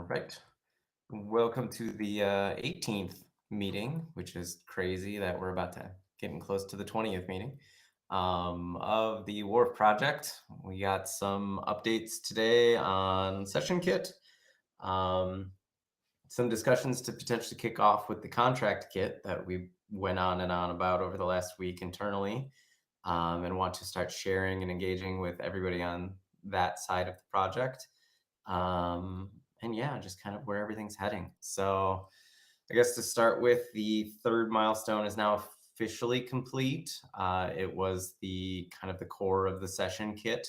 Right. Welcome to the 18th meeting, which is crazy that we're about to getting close to the 20th meeting of the Wharf project. We got some updates today on Session Kit, um, some discussions to potentially kick off with the contract kit that we went on and on about over the last week internally, and want to start sharing and engaging with everybody on that side of the project. And yeah, just kind of where everything's heading. So I guess to start with, the third milestone is now officially complete. It was the kind of the core of the session kit.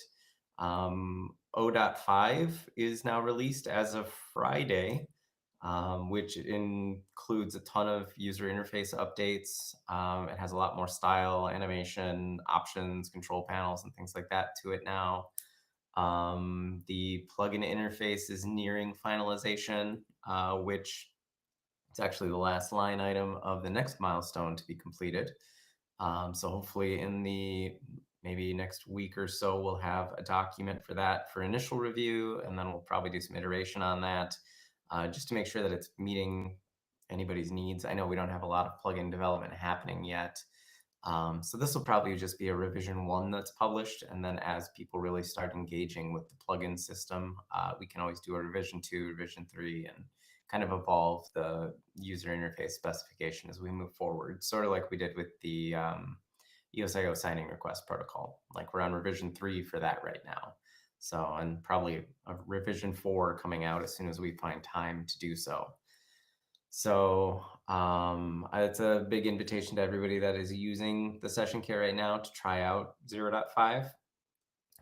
0.5 is now released as of Friday, which includes a ton of user interface updates. It has a lot more style, animation, options, control panels, and things like that to it now. The plugin interface is nearing finalization, which is actually the last line item of the next milestone to be completed. So hopefully in the maybe next week or so, we'll have a document for that for initial review, and then we'll probably do some iteration on that, just to make sure that it's meeting anybody's needs. I know we don't have a lot of plugin development happening yet. So this will probably just be a revision 1 that's published, and then as people really start engaging with the plugin system, we can always do a revision 2, revision 3, and kind of evolve the user interface specification as we move forward, sort of like we did with the EOSIO signing request protocol. Like we're on revision 3 for that right now. So, and probably a revision 4 coming out as soon as we find time to do so. So it's a big invitation to everybody that is using the session kit right now to try out 0.5.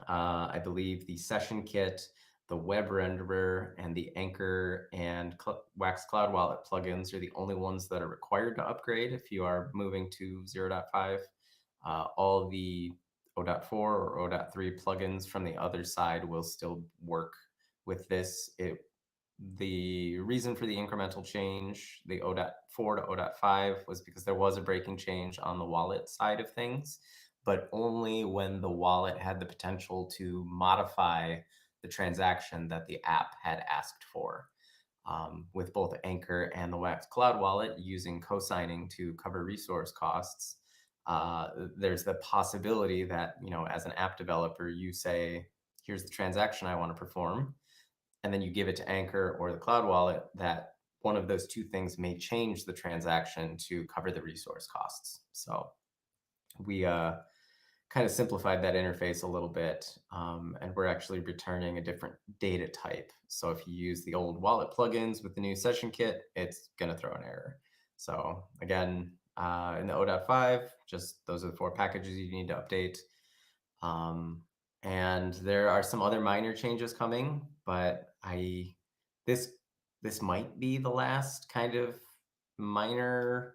I believe the session kit, the web renderer, and the Anchor and Wax Cloud Wallet plugins are the only ones that are required to upgrade if you are moving to 0.5. All the 0.4 or 0.3 plugins from the other side will still work with this. The reason for the incremental change, the 0.4 to 0.5, was because there was a breaking change on the wallet side of things, but only when the wallet had the potential to modify the transaction that the app had asked for. With both Anchor and the Wax Cloud Wallet using co-signing to cover resource costs, there's the possibility that, as an app developer, you say, here's the transaction I want to perform, and then you give it to Anchor or the Cloud Wallet, that one of those two things may change the transaction to cover the resource costs. So we kind of simplified that interface a little bit, and we're actually returning a different data type. So if you use the old wallet plugins with the new session kit, it's going to throw an error. So again, in the 0.5, just those are the 4 packages you need to update. And there are some other minor changes coming, but this this might be the last kind of minor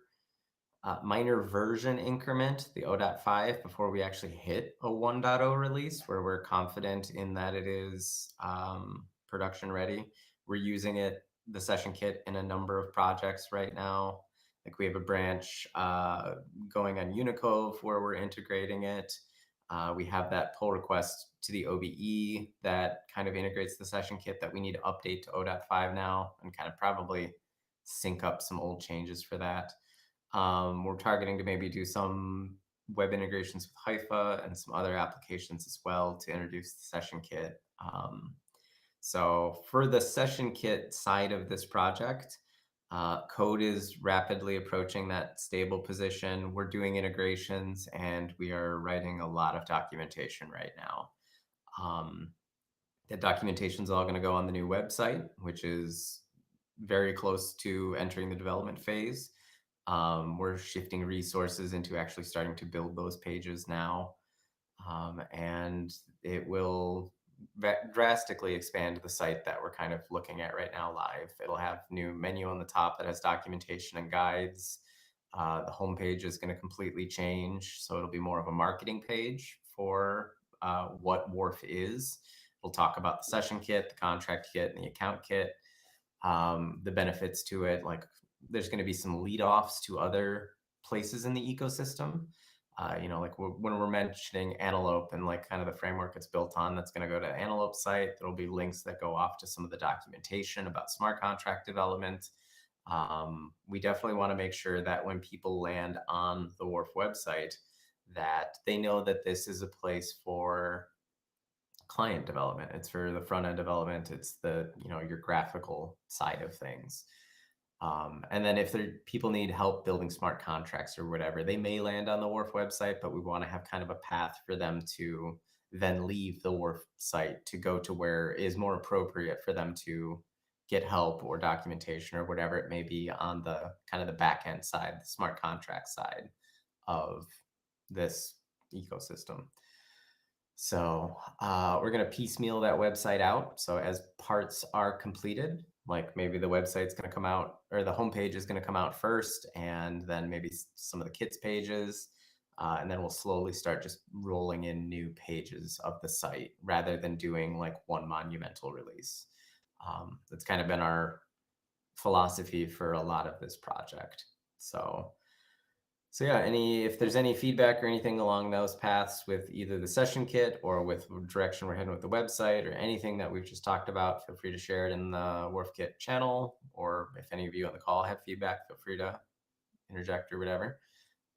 version increment, the 0.5, before we actually hit a 1.0 release, where we're confident in that it is production ready. We're using it, the session kit, in a number of projects right now. Like we have a branch going on Unicove where we're integrating it. We have that pull request to the OBE that kind of integrates the session kit that we need to update to 0.5 now, and kind of probably sync up some old changes for that. We're targeting to maybe do some web integrations with Haifa and some other applications as well to introduce the session kit. So for the session kit side of this project, code is rapidly approaching that stable position. We're doing integrations and we are writing a lot of documentation right now. The documentation is all going to go on the new website, which is very close to entering the development phase. We're shifting resources into actually starting to build those pages now. And it will drastically expand the site that we're kind of looking at right now live. It'll have new menu on the top that has documentation and guides. The homepage is going to completely change, so it'll be more of a marketing page for what Wharf is. We'll talk about the session kit, the contract kit, and the account kit, the benefits to it. Like there's going to be some lead offs to other places in the ecosystem. Like when we're mentioning Antelope and like kind of the framework it's built on, that's going to go to Antelope site. There'll be links that go off to some of the documentation about smart contract development. We definitely want to make sure that when people land on the Wharf website, that they know that this is a place for client development. It's for the front end development. It's your graphical side of things. And then if people need help building smart contracts or whatever, they may land on the Wharf website, but we want to have kind of a path for them to then leave the Wharf site to go to where is more appropriate for them to get help or documentation or whatever it may be on the kind of the back end side, the smart contract side of this ecosystem. So we're going to piecemeal that website out. So as parts are completed, like maybe the website's going to come out or the homepage is going to come out first, and then maybe some of the kits pages. And then we'll slowly start just rolling in new pages of the site rather than doing like one monumental release. That's kind of been our philosophy for a lot of this project. So yeah, if there's any feedback or anything along those paths with either the session kit or with direction we're heading with the website or anything that we've just talked about, feel free to share it in the WharfKit channel. Or if any of you on the call have feedback, feel free to interject or whatever.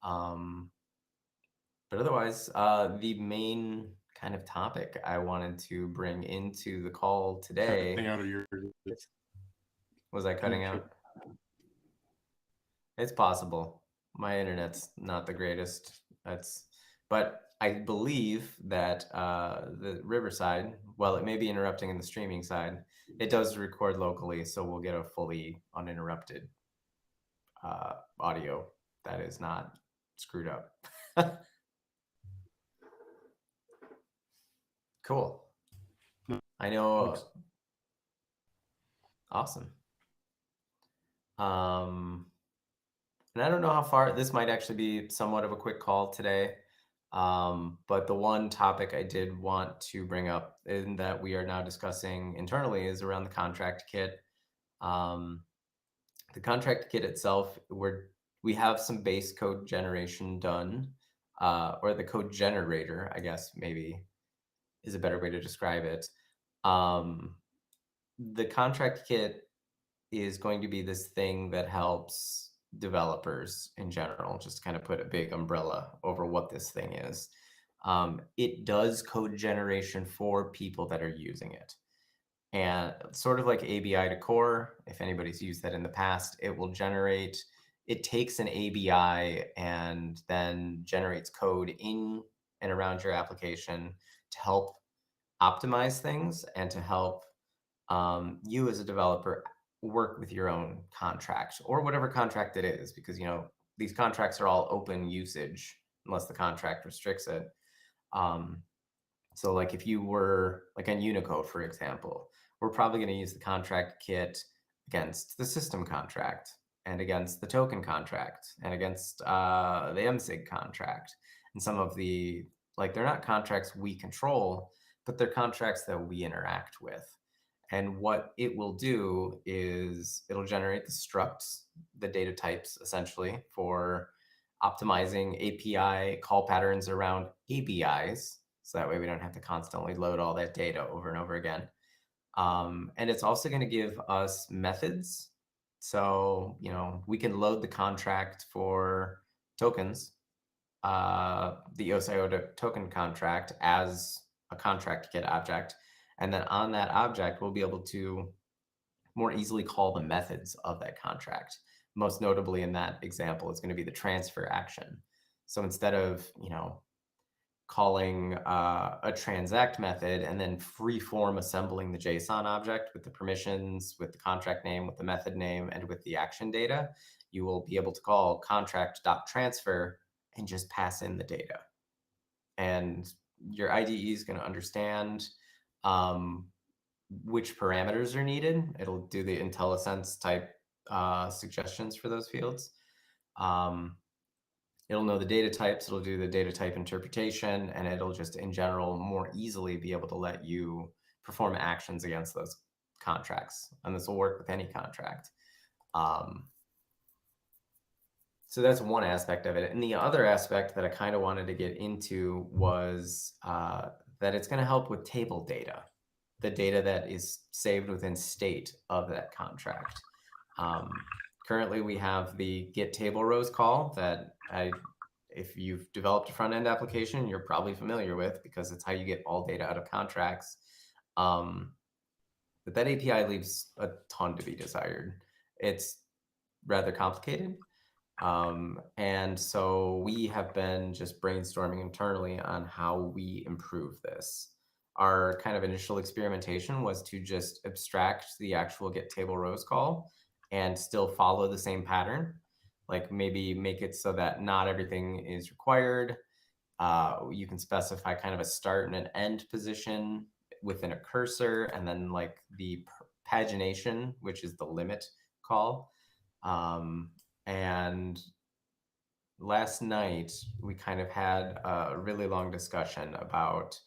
But otherwise, the main kind of topic I wanted to bring into the call today. Cutting out of your. Was I cutting out? It's possible. My internet's not the greatest. But I believe that the Riverside, while it may be interrupting in the streaming side, it does record locally, so we'll get a fully uninterrupted audio that is not screwed up. Cool. I know. Awesome. And I don't know how far this might actually be somewhat of a quick call today. But the one topic I did want to bring up and that we are now discussing internally is around the contract kit. The contract kit itself, we have some base code generation done, or the code generator, I guess maybe is a better way to describe it. The contract kit is going to be this thing that helps developers in general, just to kind of put a big umbrella over what this thing is. It does code generation for people that are using it. And sort of like ABI to core, if anybody's used that in the past, it takes an ABI and then generates code in and around your application to help optimize things and to help you as a developer work with your own contract or whatever contract it is, because these contracts are all open usage unless the contract restricts it. So like if you were like on Unicode, for example, we're probably going to use the contract kit against the system contract and against the token contract and against the MSIG contract. And some of they're not contracts we control, but they're contracts that we interact with. And what it will do is it'll generate the structs, the data types, essentially, for optimizing API call patterns around ABIs. So that way we don't have to constantly load all that data over and over again. And it's also going to give us methods. So, we can load the contract for tokens, the OSIO token contract as a contract kit object. And then on that object, we'll be able to more easily call the methods of that contract. Most notably in that example, it's going to be the transfer action. So instead of, calling a transact method and then free-form assembling the JSON object with the permissions, with the contract name, with the method name, and with the action data, you will be able to call contract.transfer and just pass in the data. And your IDE is going to understand which parameters are needed. It'll do the IntelliSense type suggestions for those fields. It'll know the data types, it'll do the data type interpretation, and it'll just in general more easily be able to let you perform actions against those contracts. And this will work with any contract. So that's one aspect of it. And the other aspect that I kind of wanted to get into was that it's going to help with table data, the data that is saved within state of that contract. Um, Currently, we have the get table rows call that if you've developed a front end application, you're probably familiar with because it's how you get all data out of contracts. Um, but that API leaves a ton to be desired. It's rather complicated. And so we have been just brainstorming internally on how we improve this. Our kind of initial experimentation was to just abstract the actual get table rows call and still follow the same pattern. Like maybe make it so that not everything is required. You can specify kind of a start and an end position within a cursor, and then like the pagination, which is the limit call. And last night we kind of had a really long discussion about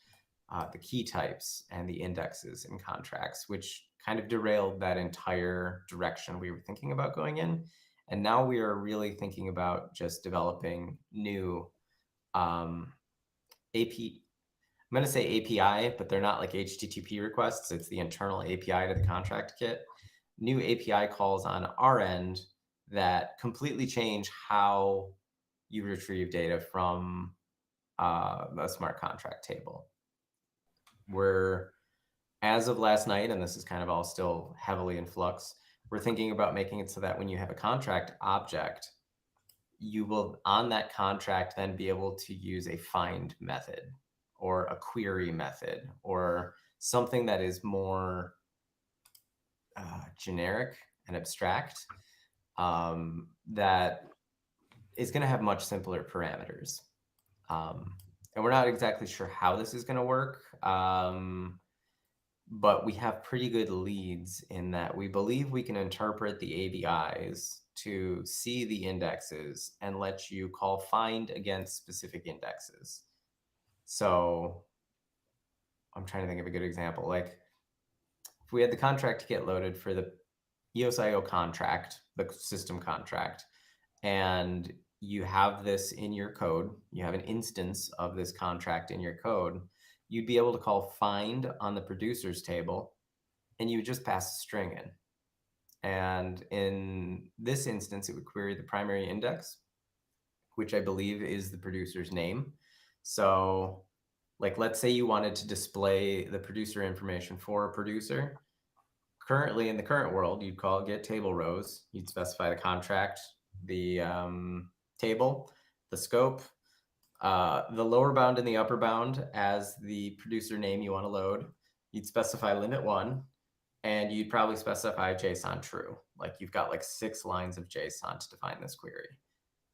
the key types and the indexes in contracts, which kind of derailed that entire direction we were thinking about going in. And now we are really thinking about just developing new AP. I'm going to say API, but they're not like HTTP requests. It's the internal API to the contract kit. New API calls on our end that completely change how you retrieve data from a smart contract table. We're, as of last night, and this is kind of all still heavily in flux, we're thinking about making it so that when you have a contract object, you will, on that contract, then be able to use a find method or a query method or something that is more generic and abstract, that is going to have much simpler parameters. And we're not exactly sure how this is going to work, but we have pretty good leads in that we believe we can interpret the ABIs to see the indexes and let you call find against specific indexes. So I'm trying to think of a good example. Like if we had the contract get loaded for the EOS.io contract, the system contract, and you have this in your code, you have an instance of this contract in your code, you'd be able to call find on the producers table, and you would just pass a string in. And in this instance, it would query the primary index, which I believe is the producer's name. So like, let's say you wanted to display the producer information for a producer. Currently, in the current world, you'd call get table rows. You'd specify the contract, the table, the scope, the lower bound and the upper bound as the producer name you want to load. You'd specify limit 1, and you'd probably specify JSON true. Like you've got like 6 lines of JSON to define this query.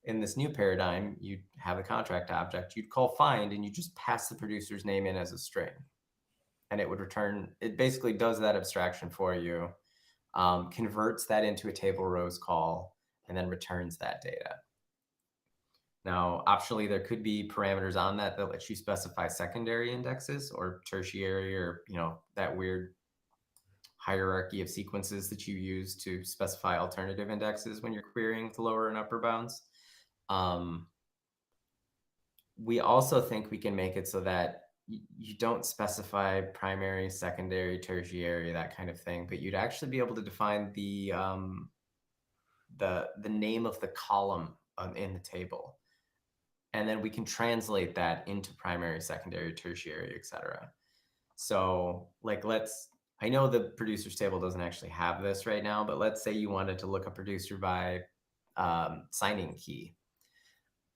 In this new paradigm, you'd have a contract object, you'd call find, and you just pass the producer's name in as a string. And it would return, it basically does that abstraction for you, converts that into a table rows call, and then returns that data. Now, optionally, there could be parameters on that that let you specify secondary indexes or tertiary, or that weird hierarchy of sequences that you use to specify alternative indexes when you're querying the lower and upper bounds. We also think we can make it so that you don't specify primary, secondary, tertiary, that kind of thing, but you'd actually be able to define the name of the column in the table. And then we can translate that into primary, secondary, tertiary, etc. So like I know the producers table doesn't actually have this right now, but let's say you wanted to look a producer by signing key.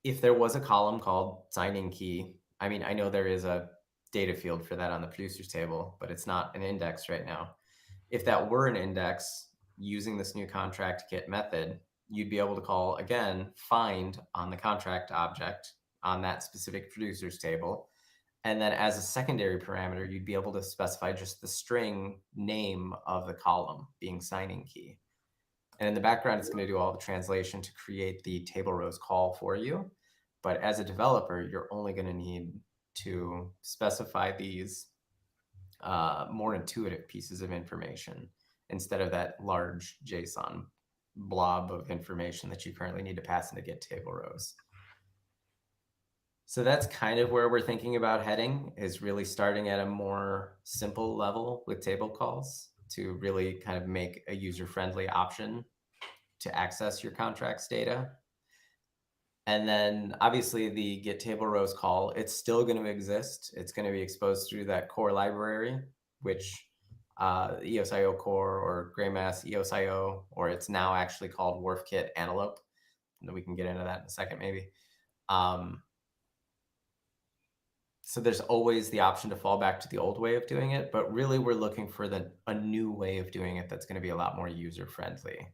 If there was a column called signing key, I mean, I know there is a data field for that on the producers table, but it's not an index right now. If that were an index using this new contract get method, you'd be able to call, again, find on the contract object on that specific producers table. And then as a secondary parameter, you'd be able to specify just the string name of the column being signing key. And in the background, it's going to do all the translation to create the table rows call for you. But as a developer, you're only going to need to specify these more intuitive pieces of information instead of that large JSON blob of information that you currently need to pass into get table rows. So that's kind of where we're thinking about heading, is really starting at a more simple level with table calls to really kind of make a user-friendly option to access your contracts data. And then obviously the get table rows call, it's still going to exist. It's going to be exposed through that core library, which EOSIO core or Graymass EOSIO, or it's now actually called WharfKit Antelope. And we can get into that in a second, maybe. So there's always the option to fall back to the old way of doing it, but really we're looking for a new way of doing it that's going to be a lot more user friendly.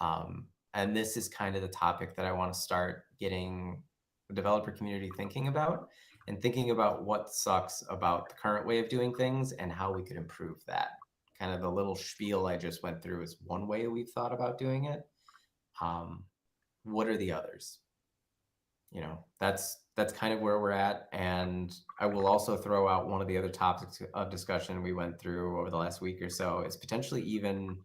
And this is kind of the topic that I want to start getting the developer community thinking about, and thinking about what sucks about the current way of doing things and how we could improve that. Kind of the little spiel I just went through is one way we've thought about doing it. What are the others? That's kind of where we're at. And I will also throw out one of the other topics of discussion we went through over the last week or so is potentially even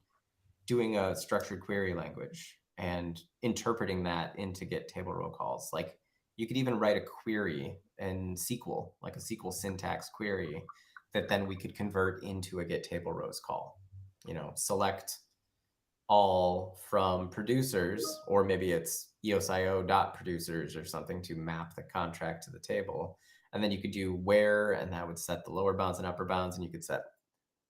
doing a structured query language and interpreting that into get table row calls. Like you could even write a query in SQL, like a SQL syntax query that then we could convert into a get table rows call. Select all from producers, or maybe it's eosio.producers or something to map the contract to the table. And then you could do where, and that would set the lower bounds and upper bounds, and you could set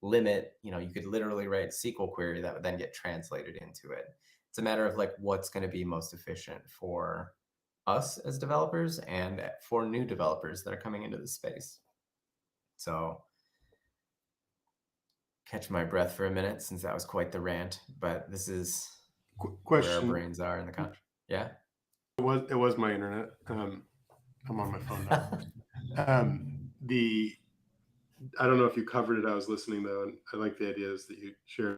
limit. You could literally write a SQL query that would then get translated into it. It's a matter of like what's going to be most efficient for us as developers and for new developers that are coming into the space. So catch my breath for a minute, since that was quite the rant, but this is where our brains are in the country. Yeah. It was my internet. I'm on my phone now. I don't know if you covered it. I was listening though, and I like the ideas that you shared,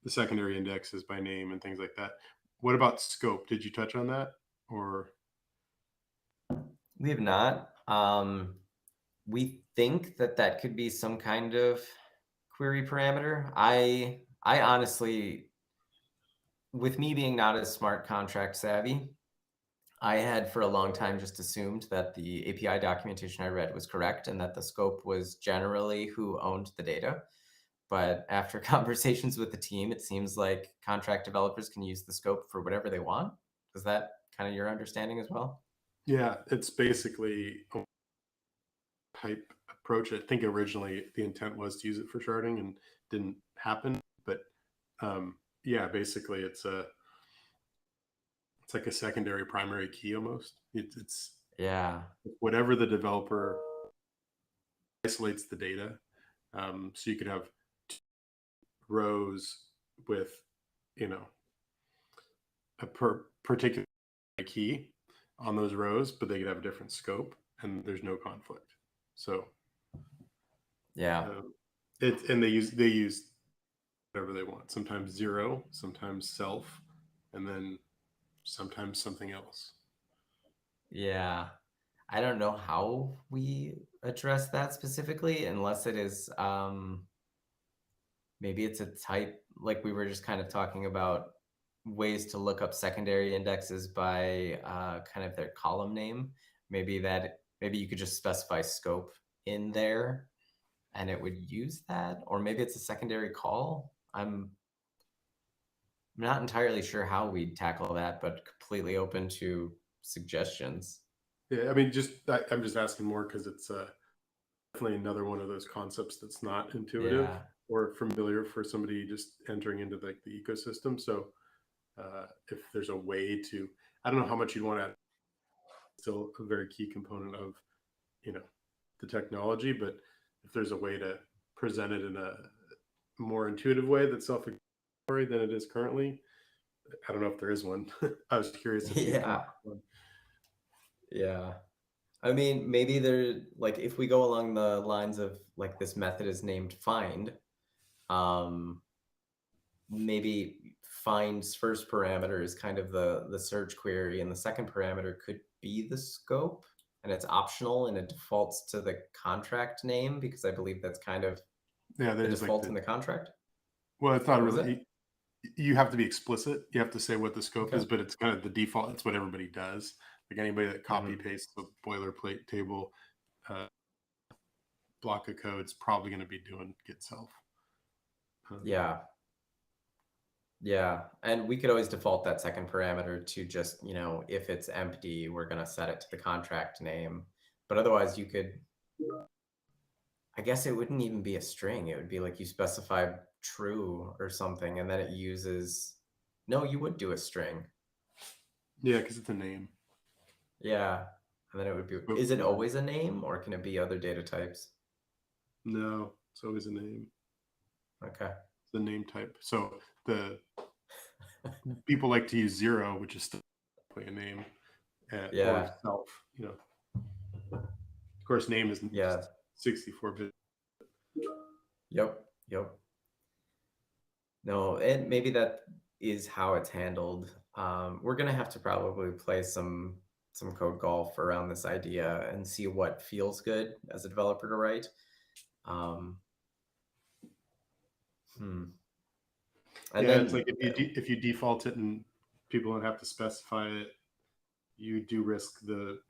the secondary indexes by name and things like that. What about scope? Did you touch on that, or? We have not. We think that could be some kind of query parameter. I honestly, with me being not as smart contract savvy, I had for a long time just assumed that the API documentation I read was correct and that the scope was generally who owned the data. But after conversations with the team, it seems like contract developers can use the scope for whatever they want. Is that kind of your understanding as well? Yeah, it's basically a type approach. I think originally the intent was to use it for sharding and didn't happen. But yeah, basically it's like a secondary primary key almost. It's Yeah. whatever the developer isolates the data. So you could have rows with, a particular key on those rows, but they could have a different scope, and there's no conflict. So Yeah. and they use whatever they want. Sometimes zero, sometimes self, and then sometimes something else. Yeah. I don't know how we address that specifically, unless it is maybe it's a type, like we were just kind of talking about ways to look up secondary indexes by kind of their column name. Maybe you could just specify scope in there and it would use that, or maybe it's a secondary call. I'm not entirely sure how we'd tackle that, but completely open to suggestions. Yeah, I mean, I'm just asking more because it's definitely another one of those concepts that's not intuitive Yeah. or familiar for somebody just entering into like the ecosystem. So if there's a way to, I don't know how much you'd want to add, still a very key component of, the technology, but if there's a way to present it in a more intuitive way that's self-explanatory than it is currently, I don't know if there is one. I was curious if you come Yeah. up with one. Yeah. I mean, maybe like if we go along the lines of like this method is named find, um, maybe find's first parameter is kind of the search query, and the second parameter could be the scope, and it's optional and it defaults to the contract name because I believe that's kind of Yeah, the there's like default in the contract. well, it's not What was really, it? You have to be explicit. You have to say what the scope Okay. is, but it's kind of the default. It's what everybody does. Like anybody that copy Hmm. pastes a boilerplate table uh, block of code is probably going to be doing git self. Um, Yeah. Yeah. And we could always default that second parameter to just, if it's empty, we're going to set it to the contract name. But otherwise, you could, I guess it wouldn't even be a string. It would be like you specify true or something, and then it uses, no, you would do a string. yeah, because it's a name. Yeah. And then it would be, Scope is it keyword. always a name or can it be other data types? No, it's always a name. Okay. It's the name type. So the people like to use zero, which is still a name, or Yeah. self. Of course, name is Yeah. 64-bit. Yep. Yep. No, and maybe that is how it's handled. We're gonna have to probably play some code golf around this idea and see what feels good as a developer to write. Um, hmm. And Yeah, it's like then, if you default it and people don't have to specify it, you do risk the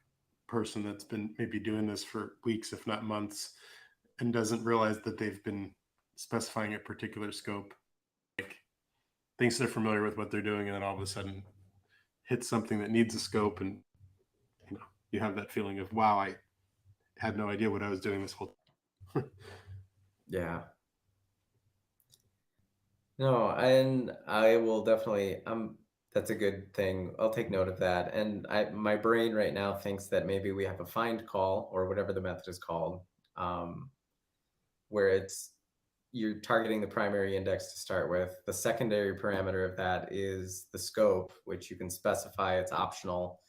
person that's been maybe doing this for weeks, if not months, and doesn't realize that they've been specifying a particular scope. Like thinks they're familiar with what they're doing, and then all of a sudden hits something that needs a scope, and you know you have that feeling of wow, I had no idea what I was doing this whole time. yeah, no, and I will definitely. That's a good thing. I'll take note of that. And my brain right now thinks that maybe we have a find call or whatever the method is called, um, where you're targeting the primary index to start with. The secondary parameter of that is the scope, which you can specify. It's optional,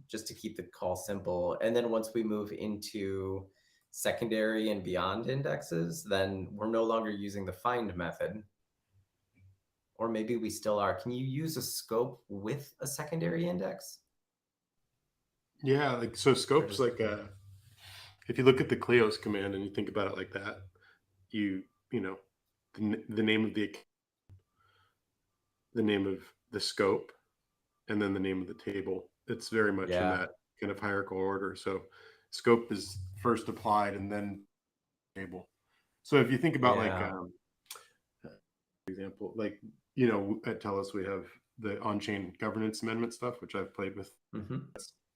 just to keep the call simple. And then once we move into secondary and beyond indexes, then we're no longer using the find method. Or maybe we still are. Can you use a scope with a secondary index? Yeah, like so Or scopes does like if you look at the Cleos command and you think about it like that, you know the name of the name of the scope and then the name of the table. It's very much in yeah, that kind of hierarchical order. So scope is first applied and then table. So if you think about like yeah. example, like at Telus we have the on-chain governance amendment stuff, which I've played with. Hmm.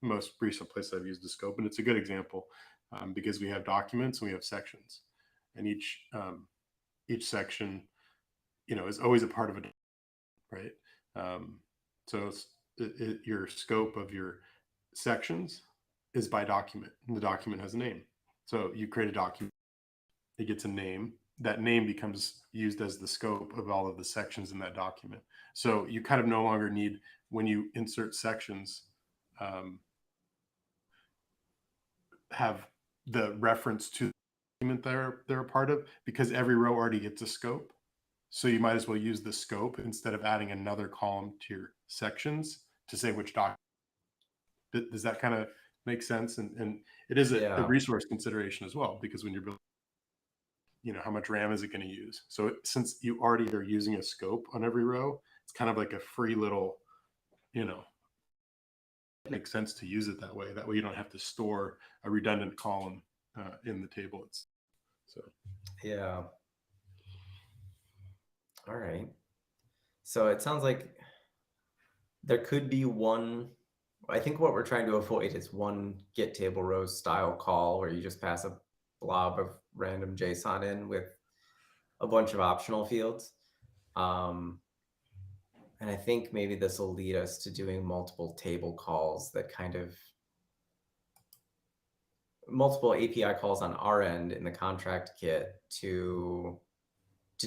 Most recent place I've used the scope, and it's a good example because we have documents and we have sections, and each section is always a part of it, right? Um, so your scope of your sections is by document, and the document has a name. So you create a document, it gets a name. That name becomes used as the scope of all of the sections in that document. So you kind of no longer need, when you insert sections, um, have the reference to the document they're a part of, because every row already gets a scope. So you might as well use the scope instead of adding another column to your sections to say which document. Does that kind of make sense? And it is a Yeah. resource consideration as well, because when you're building, how much RAM is it going to use? So since you already are using a scope on every row, it's kind of like a free little, you know, it makes sense to use it that way. That way you don't have to store a redundant column in the table. So Yeah. All right. So it sounds like there could be one. I think what we're trying to avoid is one get table rows style call where you just pass a blob of random JSON in with a bunch of optional fields. Um, and I think maybe this will lead us to doing multiple table calls that kind of multiple API calls on our end in the contract kit to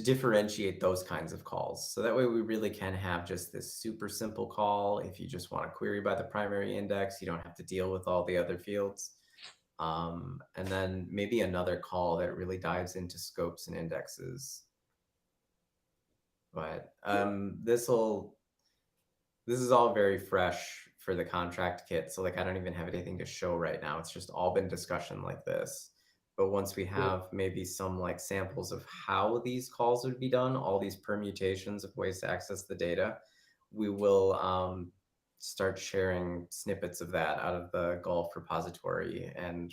differentiate those kinds of calls. So that way we really can have just this super simple call. If you just want to query by the primary index, you don't have to deal with all the other fields. And then maybe another call that really dives into scopes and indexes. But this is all very fresh for the contract kit. So like I don't even have anything to show right now. It's just all been discussion like this. But once we Well, have maybe some like samples of how these calls would be done, all these permutations of ways to access the data, we will start sharing snippets of that out of the Gulf repository. And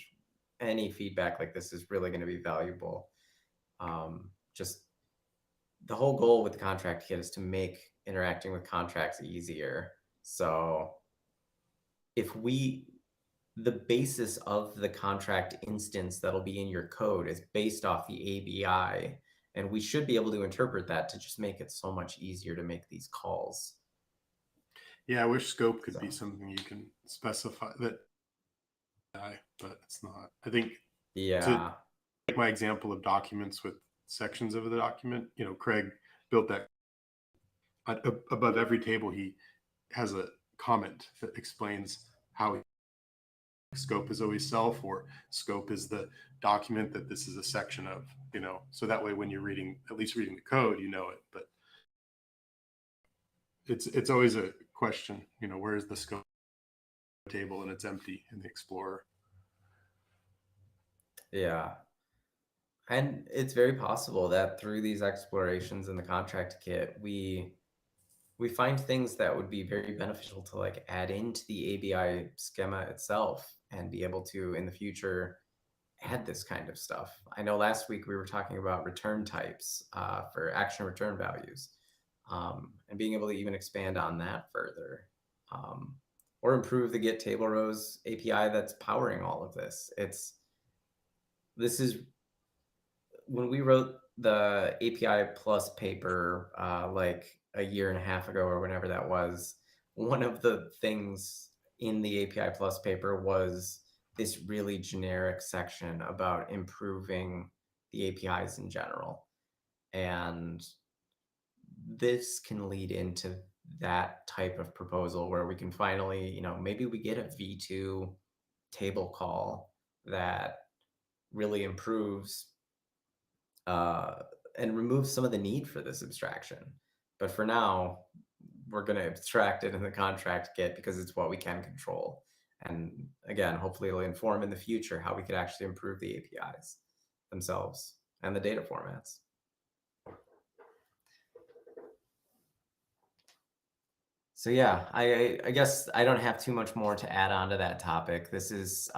any feedback like this is really going to be valuable. Just the whole goal with the contract kit is to make interacting with contracts easier. So if we the basis of the contract instance that'll be in your code is based off the ABI, and we should be able to interpret that to just make it so much easier to make these calls. yeah, I wish scope could be So, something you can specify that, but it's not. I think to yeah, take my example of documents with sections of the document, Craig built that above every table. He has a comment that explains how scope is always self, or scope is the document that this is a section of, so that way when you're reading, at least reading the code, you know it. But it's always a question, where is the scope table, and it's empty in the Explorer. yeah. And it's very possible that through these explorations in the contract kit, we find things that would be very beneficial to like add into the ABI schema itself and be able to in the future add this kind of stuff. I know last week we were talking about return types for action return values, and being able to even expand on that further, um, or improve the get table rows API that's powering all of this. This is when we wrote the API Plus paper, like a year and a half ago or whenever that was. One of the things in the API Plus paper was this really generic section about improving the APIs in general. And this can lead into that type of proposal where we can finally, maybe we get a V2 table call that really improves uh, and removes some of the need for this abstraction. But for now, we're going to abstract it in the contract kit because it's what we can control. And again, hopefully it'll inform in the future how we could actually improve the APIs themselves and the data formats. So yeah, I guess I don't have too much more to add on to that topic. This is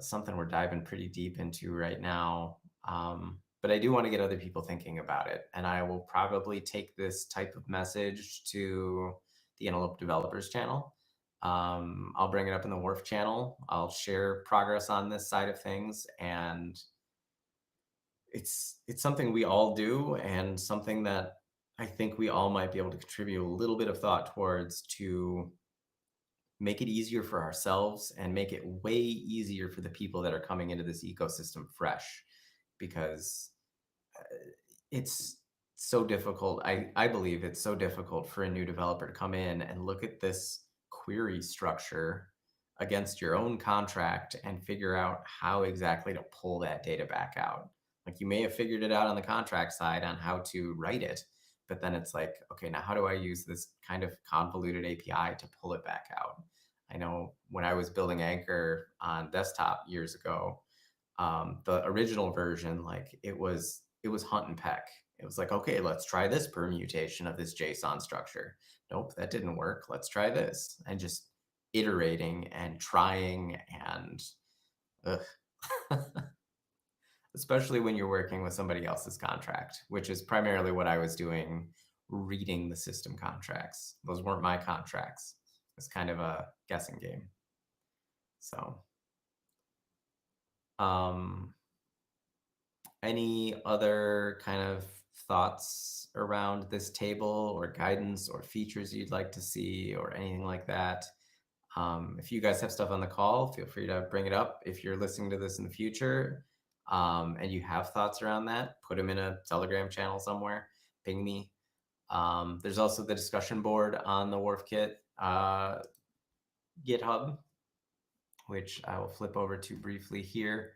something we're diving pretty deep into right now. But I do want to get other people thinking about it, and I will probably take this type of message to the Antelope Developers channel. I'll bring it up in the Wharf channel. I'll share progress on this side of things, and it's something we all do and something that I think we all might be able to contribute a little bit of thought towards to make it easier for ourselves and make it way easier for the people that are coming into this ecosystem fresh because uh, it's so difficult. I believe it's so difficult for a new developer to come in and look at this query structure against your own contract and figure out how exactly to pull that data back out. Like you may have figured it out on the contract side on how to write it, but then it's like, okay, now how do I use this kind of convoluted API to pull it back out? I know when I was building Anchor on desktop years ago, the original version, like it was hunt and peck. It was like, okay, let's try this permutation of this JSON structure. Nope, that didn't work. Let's try this, and just iterating and trying and ugh. Especially when you're working with somebody else's contract, which is primarily what I was doing, reading the system contracts. Those weren't my contracts. It's kind of a guessing game. So, um, any other kind of thoughts around this table or guidance or features you'd like to see or anything like that? If you guys have stuff on the call, feel free to bring it up. If you're listening to this in the future and you have thoughts around that, put them in a Telegram channel somewhere, ping me. There's also the discussion board on the WharfKit GitHub, which I will flip over to briefly here.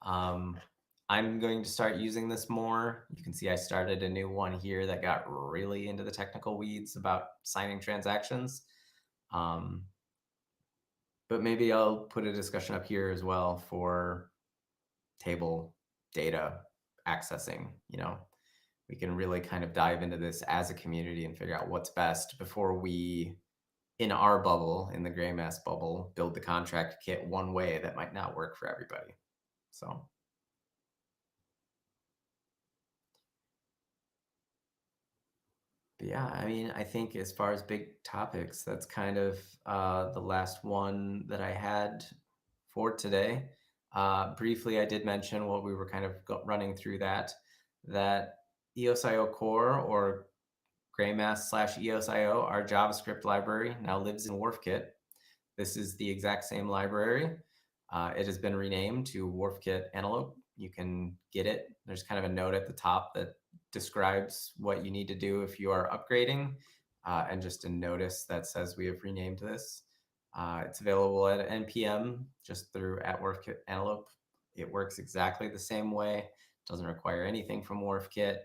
Um, I'm going to start using this more. You can see I started a new one here that got really into the technical weeds about signing transactions. But maybe I'll put a discussion up here as well for table data accessing, we can really kind of dive into this as a community and figure out what's best before we, in our bubble, in the gray mass bubble, build the contract kit one way that might not work for everybody. So, but yeah, I mean, I think as far as big topics, that's kind of the last one that I had for today. Briefly, I did mention while we were kind of running through that EOSIO core or GrayMass/EOSIO, our JavaScript library, now lives in WharfKit. This is the exact same library. It has been renamed to WharfKit Antelope. You can get it. There's kind of a note at the top that describes what you need to do if you are upgrading, and just a notice that says we have renamed this. It's available at NPM just through at WharfKit Antelope. It works exactly the same way. Doesn't require anything from WharfKit,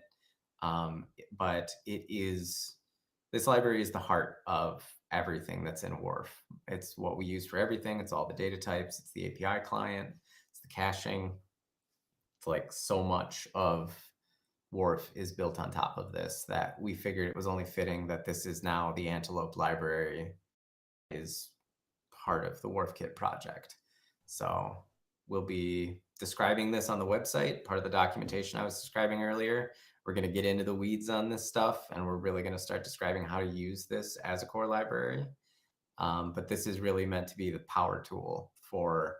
but this library is the heart of everything that's in Wharf. It's what we use for everything. It's all the data types. It's the API client. It's the caching. It's like so much of Wharf is built on top of this that we figured it was only fitting that this is now the Antelope library is part of the WharfKit project. So we'll be describing this on the website, part of the documentation I was describing earlier. We're going to get into the weeds on this stuff, and we're really going to start describing how to use this as a core library. But this is really meant to be the power tool for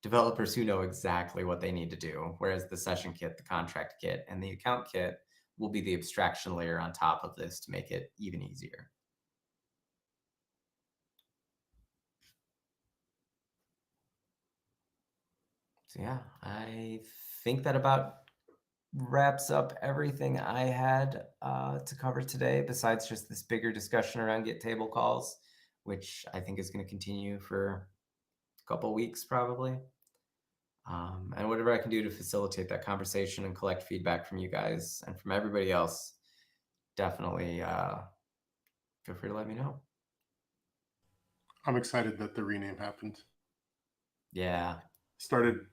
developers who know exactly what they need to do, whereas the session kit, the contract kit, and the account kit will be the abstraction layer on top of this to make it even easier. So yeah, I think that about wraps up everything I had to cover today, besides just this bigger discussion around Git table calls, which I think is going to continue for a couple weeks probably. And whatever I can do to facilitate that conversation and collect feedback from you guys and from everybody else, definitely feel free to let me know. I'm excited that the rename happened. Yeah.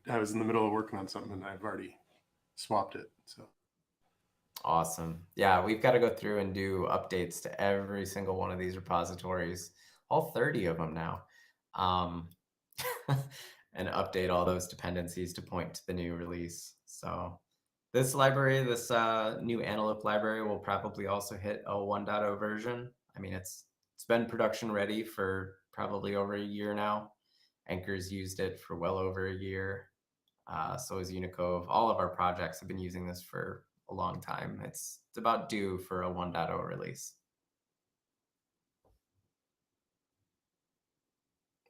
I was in the middle of working on something and I've already swapped it. So Awesome. Yeah, we've got to go through and do updates to every single one of these repositories, all 30 of them now, and update all those dependencies to point to the new release. So this library, this new Antelope library will probably also hit a 1.0 version. I mean, it's been production ready for probably over a year now. Anchor's used it for well over a year. So is Unicove. All of our projects have been using this for a long time. It's about due for a 1.0 release.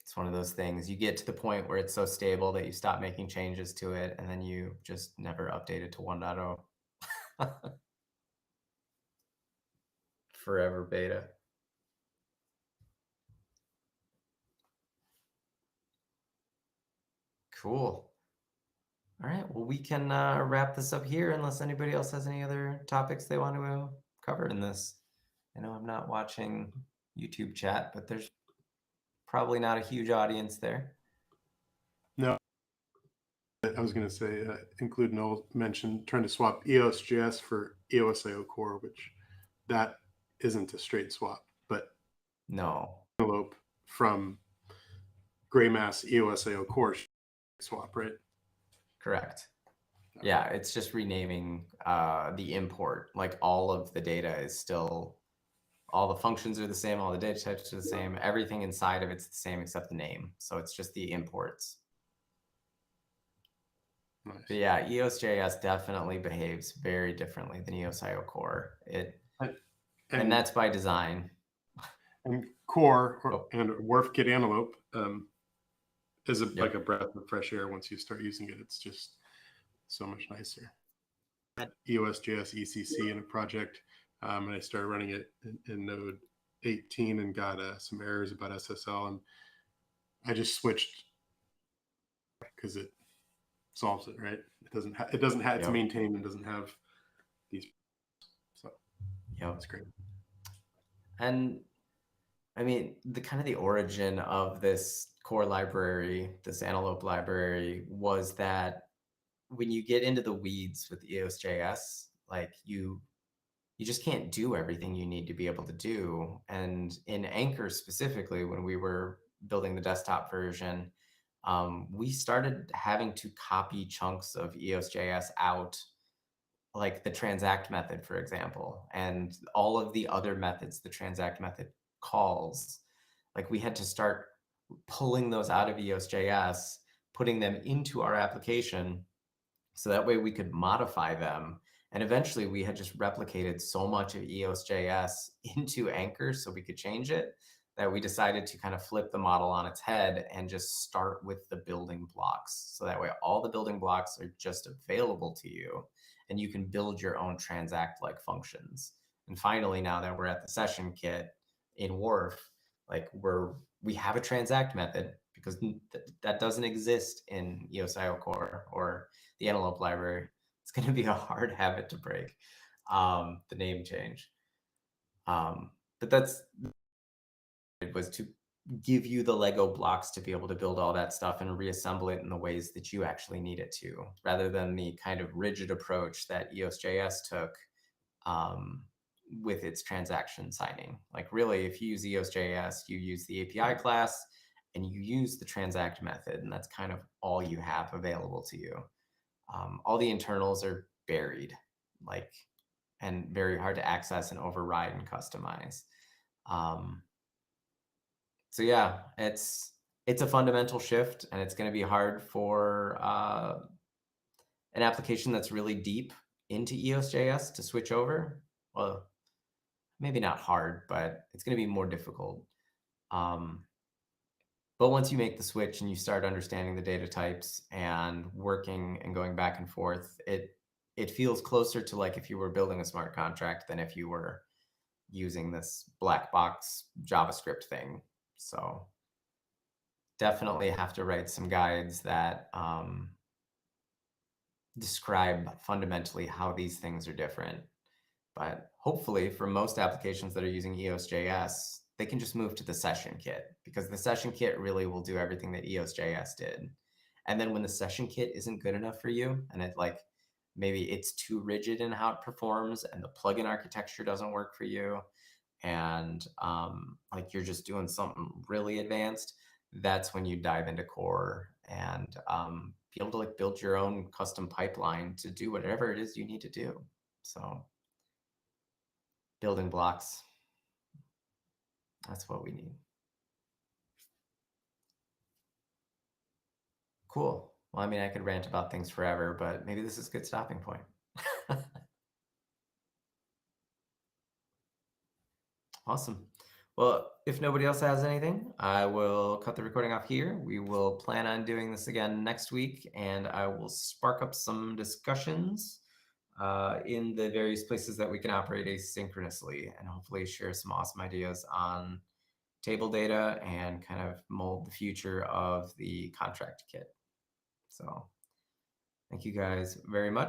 It's one of those things. You get to the point where it's so stable that you stop making changes to it, and then you just never update it to 1.0. Forever beta. Cool. All right. Well, we can wrap this up here unless anybody else has any other topics they want to cover in this. I know I'm not watching YouTube chat, but there's probably not a huge audience there. no, I was going to say, include Noel mentioned trying to swap EOS.js for EOSIO core, which that isn't a straight swap, but No. Antelope from gray mass EOSIO core swap, right? Correct. Yeah, it's just renaming the import. Like all of the data is still, all the functions are the same, all the data types are the same, everything inside of it's the same except the name. So it's just the imports. Nice. But yeah, EOS.js definitely behaves very differently than EOSIO core. And that's by design. And core and WharfKit Antelope is like a breath of fresh air once you start using it. It's just so much nicer. I had EOS.js ECC in a project, and I started running it in Node 18 and got some errors about SSL, and I just switched because it solves it, right? It doesn't have to maintain and doesn't have these. So yeah, that's great. And I mean, the origin of this core library, this Antelope library, was that when you get into the weeds with EOS.js, like you just can't do everything you need to be able to do. And in Anchor specifically, when we were building the desktop version, we started having to copy chunks of EOS.js out, like the transact method, for example, and all of the other methods the transact method calls. Like we had to start pulling those out of EOS.js, putting them into our application so that way we could modify them. And eventually we had just replicated so much of EOS.js into Anchor so we could change it that we decided to kind of flip the model on its head and just start with the building blocks. So that way all the building blocks are just available to you and you can build your own transact like functions. And finally, now that we're at the session kit in Wharf, like we have a transact method because that doesn't exist in EOS.io core or the antelope library. It's going to be a hard habit to break, the name change. But that's it was to give you the Lego blocks to be able to build all that stuff and reassemble it in the ways that you actually need it to, rather than the kind of rigid approach that EOS.js took um, with its transaction signing. Like really, if you use EOS.js, you use the API class and you use the transact method, and that's kind of all you have available to you. All the internals are buried, like, and very hard to access and override and customize. Um, so yeah, it's a fundamental shift, and it's going to be hard for an application that's really deep into EOS.js to switch over. Well, maybe not hard, but it's going to be more difficult. Um, but once you make the switch and you start understanding the data types and working and going back and forth, it feels closer to like if you were building a smart contract than if you were using this black box JavaScript thing. So definitely have to write some guides that describe fundamentally how these things are different. But hopefully, for most applications that are using EOS.js, they can just move to the session kit because the session kit really will do everything that EOS.js did. And then when the session kit isn't good enough for you, and it like maybe it's too rigid in how it performs, and the plugin architecture doesn't work for you, and like you're just doing something really advanced, that's when you dive into core and be able to like build your own custom pipeline to do whatever it is you need to do. So building blocks, that's what we need. Cool. Well, I mean, I could rant about things forever, but maybe this is a good stopping point. Awesome. Well, if nobody else has anything, I will cut the recording off here. We will plan on doing this again next week, and I will spark up some discussions in the various places that we can operate asynchronously and hopefully share some awesome ideas on table data and kind of mold the future of the contract kit. So thank you guys very much.